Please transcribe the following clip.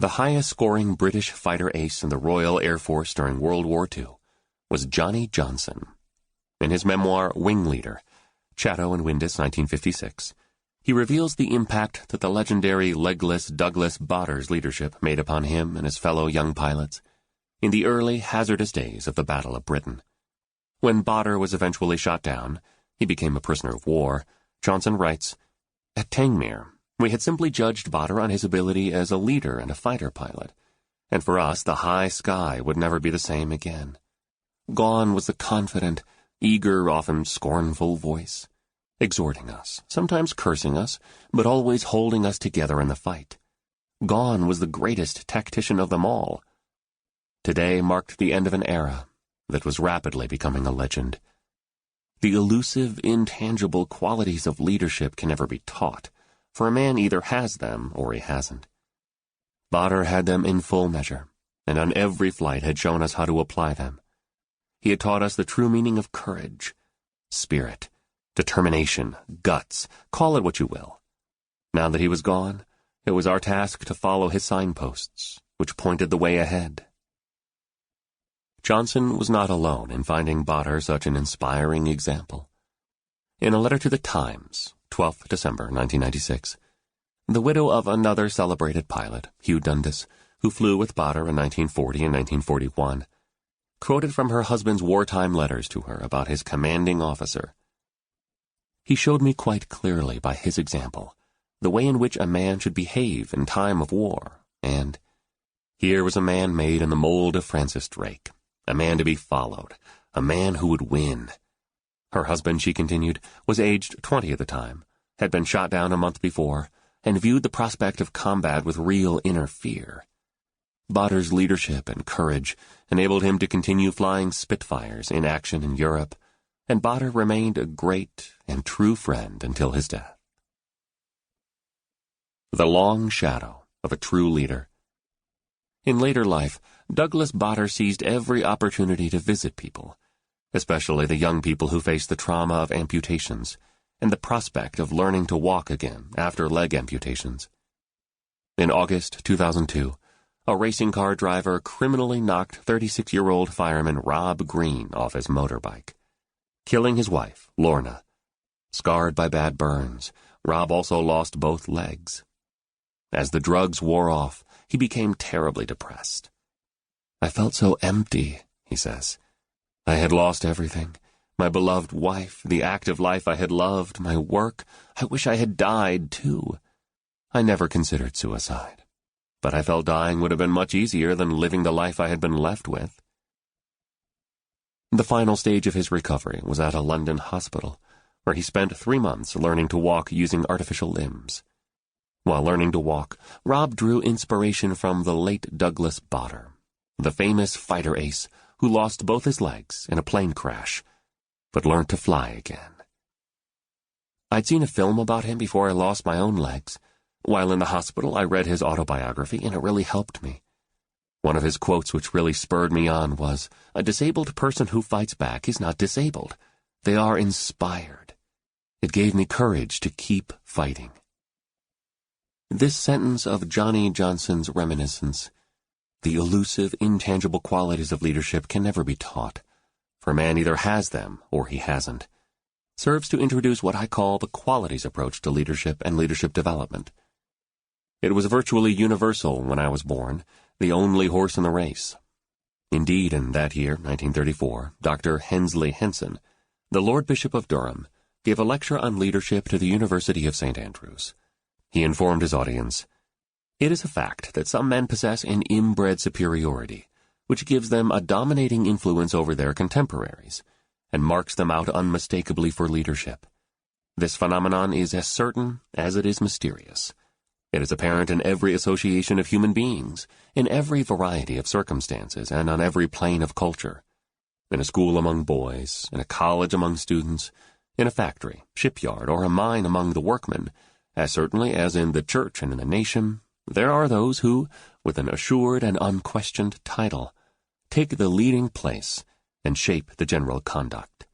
The highest-scoring British fighter ace in the Royal Air Force during World War II was Johnny Johnson. In his memoir, Wing Leader, Chatto and Windus, 1956, he reveals the impact that the legendary legless Douglas Bader's leadership made upon him and his fellow young pilots in the early, hazardous days of the Battle of Britain. When Bader was eventually shot down, he became a prisoner of war. Johnson writes, "At Tangmere, we had simply judged Bader on his ability as a leader and a fighter pilot, and for us the high sky would never be the same again. Gone was the confident, eager, often scornful voice, exhorting us, sometimes cursing us, but always holding us together in the fight. Gone was the greatest tactician of them all. Today marked the end of an era that was rapidly becoming a legend. The elusive, intangible qualities of leadership can never be taught, for a man either has them or he hasn't. Bader had them in full measure, and on every flight had shown us how to apply them. He had taught us the true meaning of courage, spirit, determination, guts, call it what you will. Now that he was gone, it was our task to follow his signposts, which pointed the way ahead." Johnson was not alone in finding Bader such an inspiring example. In a letter to the Times, 12th December 1996, the widow of another celebrated pilot, Hugh Dundas, who flew with Bader in 1940 and 1941, quoted from her husband's wartime letters to her about his commanding officer. "He showed me quite clearly by his example the way in which a man should behave in time of war, and here was a man made in the mold of Francis Drake, a man to be followed, a man who would win." Her husband, she continued, was aged 20 at the time, had been shot down a month before, and viewed the prospect of combat with real inner fear. Bader's leadership and courage enabled him to continue flying Spitfires in action in Europe, and Bader remained a great and true friend until his death. The long shadow of a true leader. In later life, Douglas Bader seized every opportunity to visit people, especially the young people who faced the trauma of amputations and the prospect of learning to walk again after leg amputations. In August 2002, a racing car driver criminally knocked 36-year-old fireman Rob Green off his motorbike, killing his wife, Lorna. Scarred by bad burns, Rob also lost both legs. As the drugs wore off, he became terribly depressed. "I felt so empty," he says. "I had lost everything. My beloved wife, the active life I had loved, my work. I wish I had died, too. I never considered suicide, but I felt dying would have been much easier than living the life I had been left with." The final stage of his recovery was at a London hospital, where he spent 3 months learning to walk using artificial limbs. While learning to walk, Rob drew inspiration from the late Douglas Bader, the famous fighter ace who lost both his legs in a plane crash, but learned to fly again. "I'd seen a film about him before I lost my own legs. While in the hospital, I read his autobiography, and it really helped me. One of his quotes which really spurred me on was, 'A disabled person who fights back is not disabled. They are inspired.' It gave me courage to keep fighting." This sentence of Johnny Johnson's reminiscence, "The elusive, intangible qualities of leadership can never be taught, for a man either has them or he hasn't," serves to introduce what I call the qualities approach to leadership and leadership development. It was virtually universal when I was born, the only horse in the race. Indeed, in that year, 1934, Dr. Hensley Henson, the Lord Bishop of Durham, gave a lecture on leadership to the University of St. Andrews. He informed his audience, "It is a fact that some men possess an inbred superiority, which gives them a dominating influence over their contemporaries, and marks them out unmistakably for leadership. This phenomenon is as certain as it is mysterious. It is apparent in every association of human beings, in every variety of circumstances, and on every plane of culture. In a school among boys, in a college among students, in a factory, shipyard, or a mine among the workmen, as certainly as in the church and in the nation, there are those who, with an assured and unquestioned title, take the leading place and shape the general conduct.